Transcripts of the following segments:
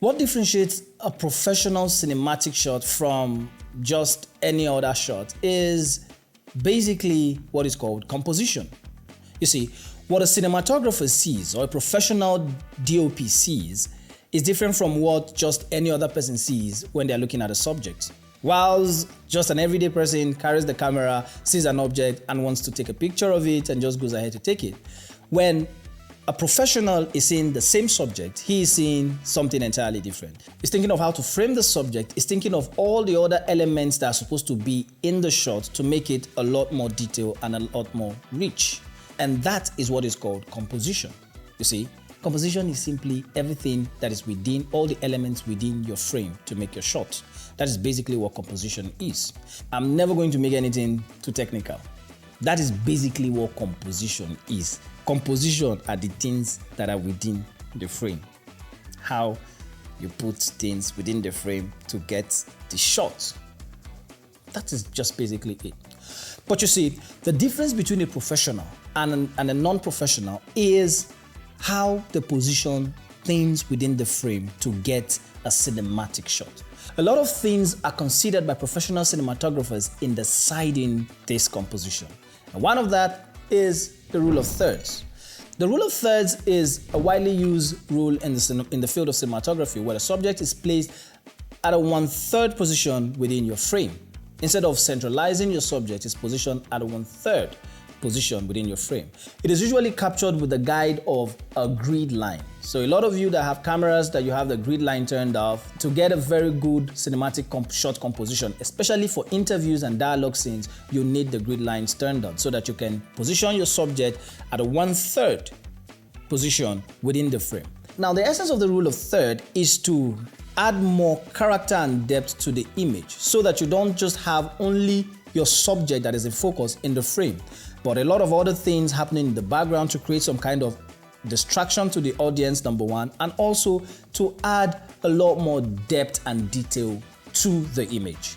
What differentiates a professional cinematic shot from just any other shot is basically what is called composition. You see, what a cinematographer sees or a professional DOP sees is different from what just any other person sees when they're looking at a subject. Whilst just an everyday person carries the camera, sees an object and wants to take a picture of it and just goes ahead to take it. When a professional is seeing the same subject, he is seeing something entirely different. He's thinking of how to frame the subject, he's thinking of all the other elements that are supposed to be in the shot to make it a lot more detailed and a lot more rich. And that is what is called composition. You see, composition is simply everything that is within, all the elements within your frame to make your shot. That is basically what composition is. I'm never going to make anything too technical. That is basically what composition is. Composition are the things that are within the frame. How you put things within the frame to get the shot. That is just basically it. But you see, the difference between a professional and a non-professional is how they position things within the frame to get a cinematic shot. A lot of things are considered by professional cinematographers in deciding this composition. And one of that is the rule of thirds. The rule of thirds is a widely used rule in the field of cinematography where the subject is placed at a 1/3 position within your frame. Instead of centralizing your subject, it's positioned at a 1/3 position within your frame. It is usually captured with the guide of a grid line. So a lot of you that have cameras that you have the grid line turned off, to get a very good cinematic shot composition, especially for interviews and dialogue scenes, you need the grid lines turned on so that you can position your subject at a 1/3 position within the frame. Now, the essence of the rule of third is to add more character and depth to the image so that you don't just have only your subject that is in focus in the frame, but a lot of other things happening in the background to create some kind of distraction to the audience, number one, and also to add a lot more depth and detail to the image.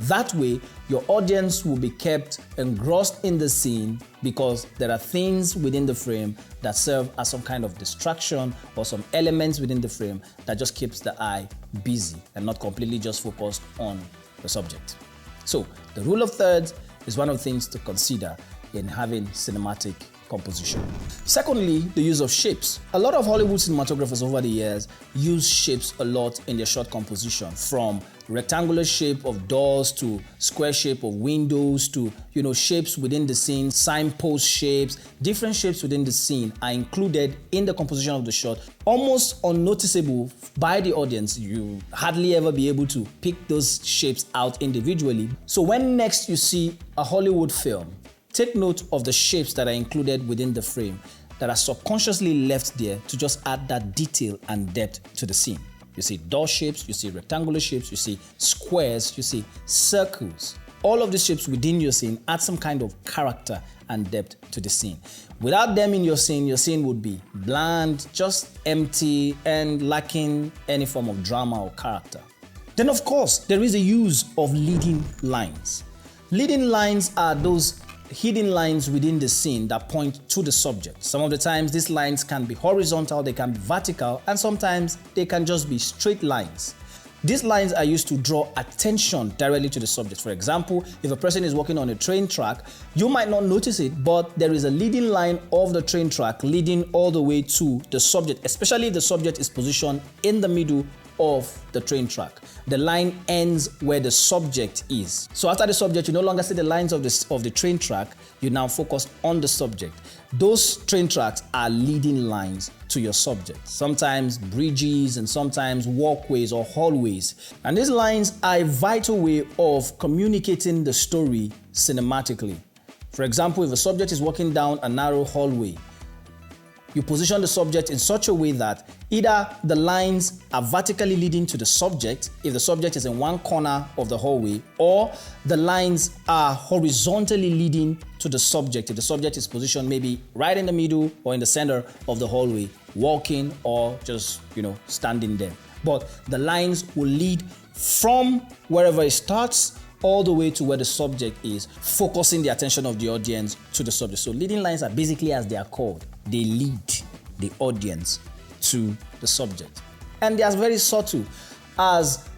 That way, your audience will be kept engrossed in the scene because there are things within the frame that serve as some kind of distraction or some elements within the frame that just keeps the eye busy and not completely just focused on the subject. So, the rule of thirds is one of the things to consider in having cinematic composition. Secondly, the use of shapes. A lot of Hollywood cinematographers over the years use shapes a lot in their shot composition, from rectangular shape of doors to square shape of windows to, shapes within the scene, signpost shapes. Different shapes within the scene are included in the composition of the shot, almost unnoticeable by the audience. You hardly ever be able to pick those shapes out individually. So when next you see a Hollywood film, take note of the shapes that are included within the frame that are subconsciously left there to just add that detail and depth to the scene. You see door shapes, you see rectangular shapes, you see squares, you see circles. All of these shapes within your scene add some kind of character and depth to the scene. Without them in your scene would be bland, just empty, and lacking any form of drama or character. Then, of course, there is a use of leading lines. Leading lines are those hidden lines within the scene that point to the subject. Some of the times these lines can be horizontal, they can be vertical, and sometimes they can just be straight lines. These lines are used to draw attention directly to the subject. For example, if a person is walking on a train track, you might not notice it, but there is a leading line of the train track leading all the way to the subject, especially if the subject is positioned in the middle of the train track. The line ends where the subject is. So after the subject, you no longer see the lines of the train track, you now focus on the subject. Those train tracks are leading lines to your subject. Sometimes bridges and sometimes walkways or hallways. And these lines are a vital way of communicating the story cinematically. For example, if a subject is walking down a narrow hallway, you position the subject in such a way that either the lines are vertically leading to the subject, if the subject is in one corner of the hallway, or the lines are horizontally leading to the subject, if the subject is positioned maybe right in the middle or in the center of the hallway, walking or just, standing there. But the lines will lead from wherever it starts all the way to where the subject is, focusing the attention of the audience to the subject. So leading lines are basically, as they are called, they lead the audience to the subject. And they are very subtle. As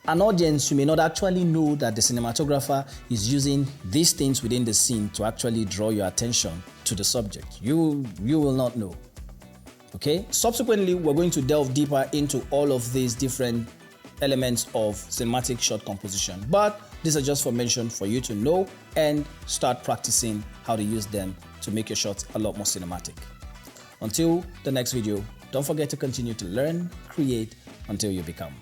an audience, you may not actually know that the cinematographer is using these things within the scene to actually draw your attention to the subject. You will not know. Okay? Subsequently, we're going to delve deeper into all of these different elements of cinematic shot composition. But these are just for mention for you to know and start practicing how to use them to make your shots a lot more cinematic. Until the next video, don't forget to continue to learn, create, until you become.